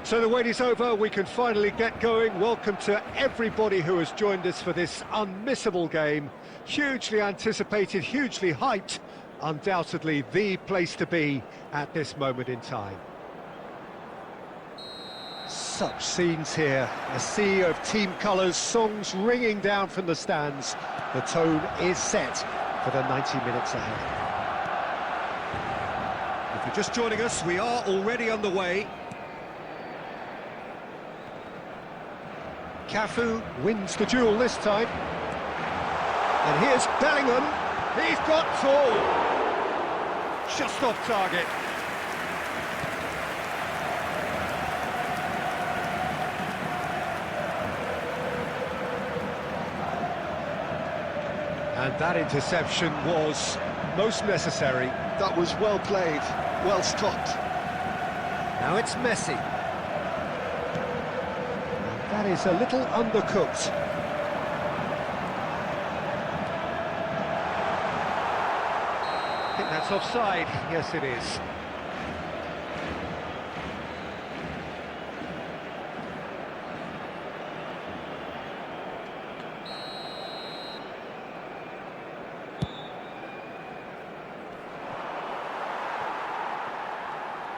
So the wait is over, we can finally get going. Welcome to everybody who has joined us for this unmissable game. Hugely anticipated, hugely hyped, undoubtedly the place to be at this moment in time. Such scenes here, a sea of team colours, songs ringing down from the stands. The tone is set for the 90 minutes ahead. If you're just joining us, we are already underway. Cafu wins the duel this time. And here's Bellingham. He's got full. Just off target. And that interception was most necessary. That was well played, well stopped. Now it's Messi. That is a little undercooked. I think that's offside. Yes, it is.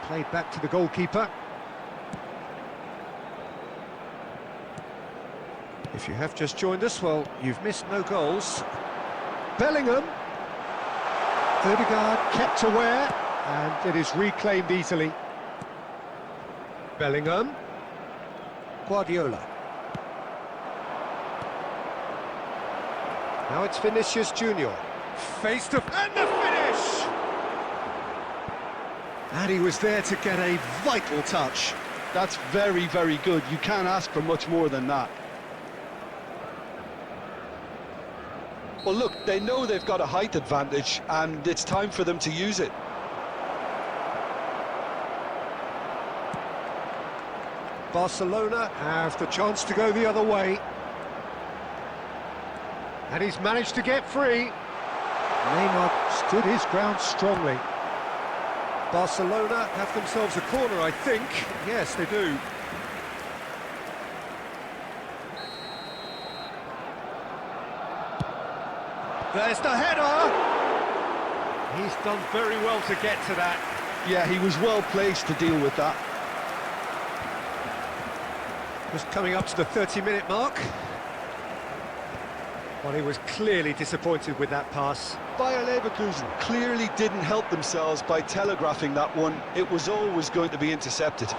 Played back to the goalkeeper. If you have just joined us, well, you've missed no goals. Bellingham. Odegaard kept aware, and it is reclaimed easily. Bellingham. Guardiola. Now it's Vinicius Junior. Face to... and the finish! And he was there to get a vital touch. That's very, very good. You can't ask for much more than that. Well, look, they know they've got a height advantage, and it's time for them to use it. Barcelona have the chance to go the other way. And he's managed to get free. Neymar stood his ground strongly. Barcelona have themselves a corner, I think. Yes, they do. There's the header! He's done very well to get to that. Yeah, he was well placed to deal with that. Just coming up to the 30-minute mark. Well, he was clearly disappointed with that pass. Bayer Leverkusen clearly didn't help themselves by telegraphing that one. It was always going to be intercepted.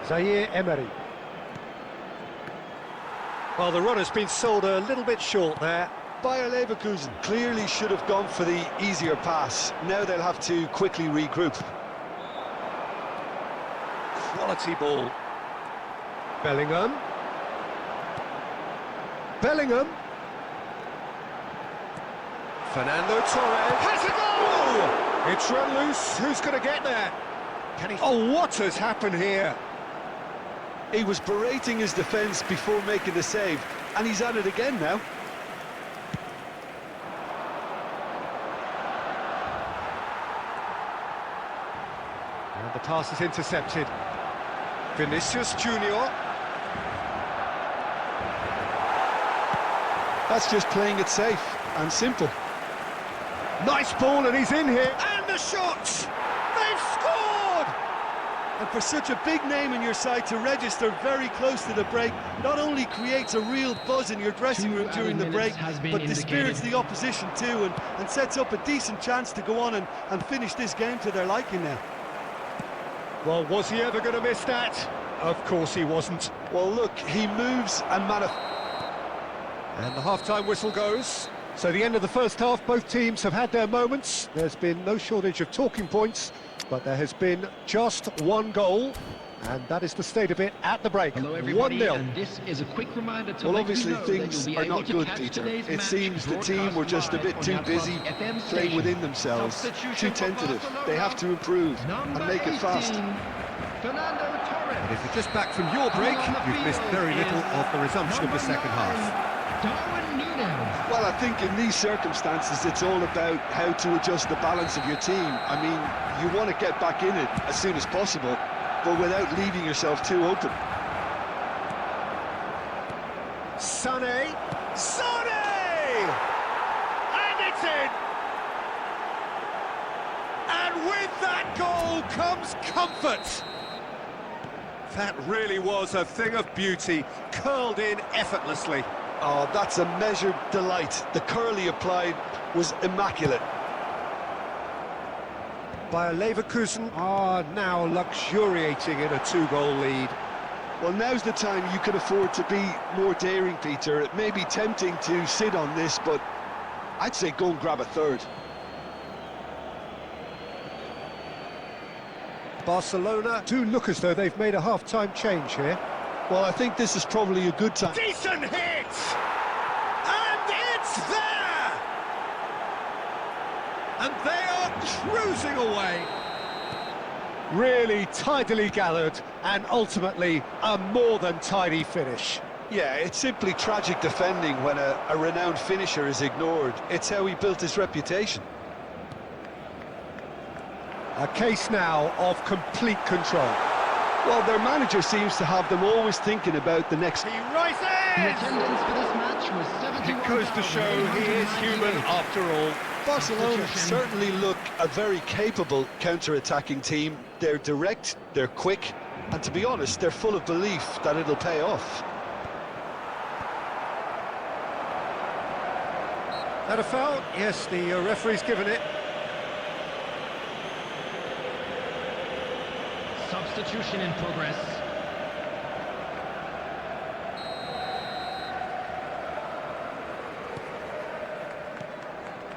Zaire Emery. Well, the run has been sold a little bit short there. Bayer Leverkusen clearly should have gone for the easier pass. Now they'll have to quickly regroup. Quality ball. Bellingham. Bellingham. Fernando Torres has a goal! It's run loose. Who's going to get there? Can he... Oh, what has happened here? He was berating his defence before making the save, and he's at it again now. And the pass is intercepted. Vinicius Junior. That's just playing it safe and simple. Nice ball, and he's in here. And the shot! They've scored! And for such a big name in your side to register very close to the break, not only creates a real buzz in your dressing room during the break, but dispirits the opposition too, and sets up a decent chance to go on and finish this game to their liking now. Well, was he ever going to miss that? Of course he wasn't. Well, look, he moves and And the half-time whistle goes. So the end of the first half, both teams have had their moments. There's been no shortage of talking points, but there has been just one goal, and that is the state of it at the break. 1-0. And this is a quick reminder to Well, obviously things are not good, Peter. It seems the team were just a bit too busy playing within themselves, too tentative. They have to improve and make it fast. And if you're just back from your break, you've missed very little of the resumption of the second half. Well, I think in these circumstances, it's all about how to adjust the balance of your team. I mean, you want to get back in it as soon as possible, but without leaving yourself too open. Sané! Sané! And it's in! And with that goal comes comfort! That really was a thing of beauty, curled in effortlessly. Oh, that's a measured delight. The curl he applied was immaculate. Bayer Leverkusen are now luxuriating in a two-goal lead. Well, now's the time you can afford to be more daring, Peter. It may be tempting to sit on this, but I'd say go and grab a third. Barcelona do look as though they've made a half-time change here. Well, I think this is probably a good time. Decent hit! And it's there! And they are cruising away. Really tidily gathered, and ultimately a more than tidy finish. Yeah, it's simply tragic defending when a renowned finisher is ignored. It's how he built his reputation. A case now of complete control. Well, their manager seems to have them always thinking about the next... He rises! The attendance for this match was 71,000. It goes to show he is human after all. Barcelona certainly look a very capable counter-attacking team. They're direct, they're quick, and to be honest, they're full of belief that it'll pay off. That a foul? Yes, the referee's given it. Substitution in progress.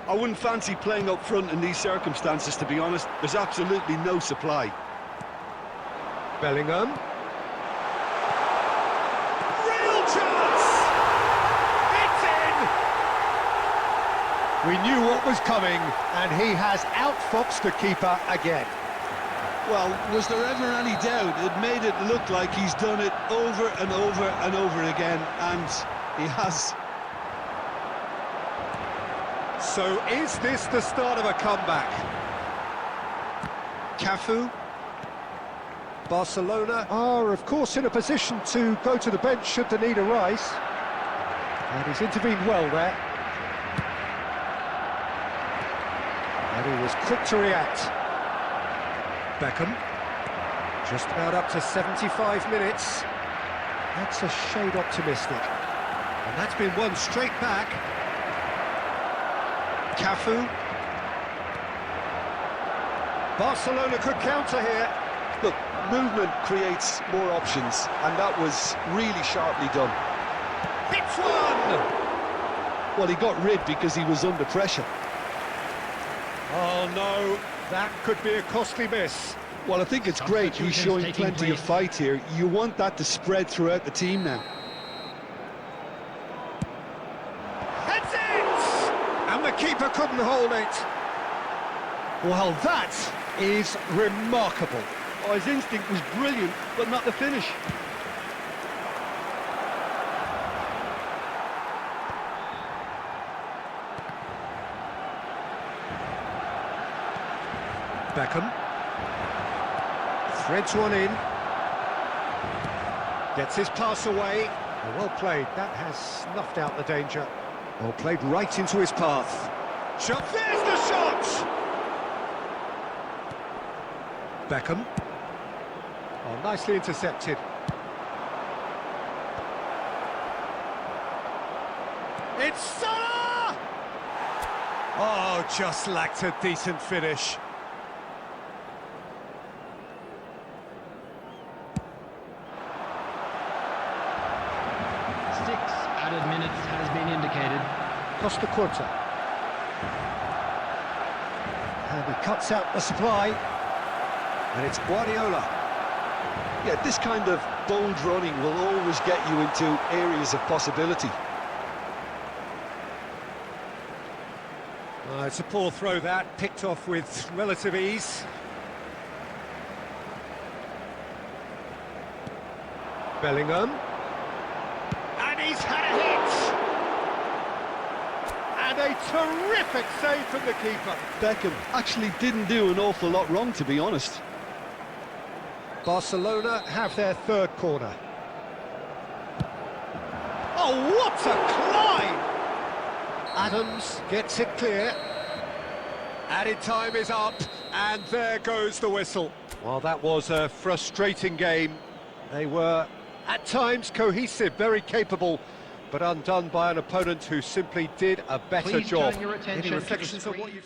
I wouldn't fancy playing up front in these circumstances, to be honest. There's absolutely no supply. Bellingham. Real chance! It's in! We knew what was coming, and he has outfoxed the keeper again. Well, was there ever any doubt? It made it look like he's done it over and over and over again, and he has. So is this the start of a comeback? Cafu. Barcelona are, of course, in a position to go to the bench should the need arise. And he's intervened well there. And he was quick to react. Beckham. Just about up to 75 minutes. That's a shade optimistic. And that's been won straight back. Cafu. Barcelona could counter here. Look, movement creates more options, and that was really sharply done. Hits one! Well, he got rid because he was under pressure. Oh no, that could be a costly miss. Well, I think it's great he's showing plenty of fight here. You want that to spread throughout the team now. Heads it! And the keeper couldn't hold it. Well, that is remarkable. Oh, his instinct was brilliant, but not the finish. Beckham. Threads one in. Gets his pass away. Well played. That has snuffed out the danger. Well played right into his path. Shot. There's the shot! Beckham. Oh, nicely intercepted. It's Salah! Oh, just lacked a decent finish. Added minutes has been indicated. Costa Curta. And he cuts out the supply. And it's Guardiola. Yeah, this kind of bold running will always get you into areas of possibility. It's a poor throw that, picked off with relative ease. Bellingham. And he's had a hit! And a terrific save from the keeper. Beckham actually didn't do an awful lot wrong, to be honest. Barcelona have their third corner. Oh, what a climb! Adams gets it clear. Added time is up, and there goes the whistle. Well, that was a frustrating game. They were, at times, cohesive, very capable, but undone by an opponent who simply did a better Please job. turn your attention Any to the reflections on screen. what you've...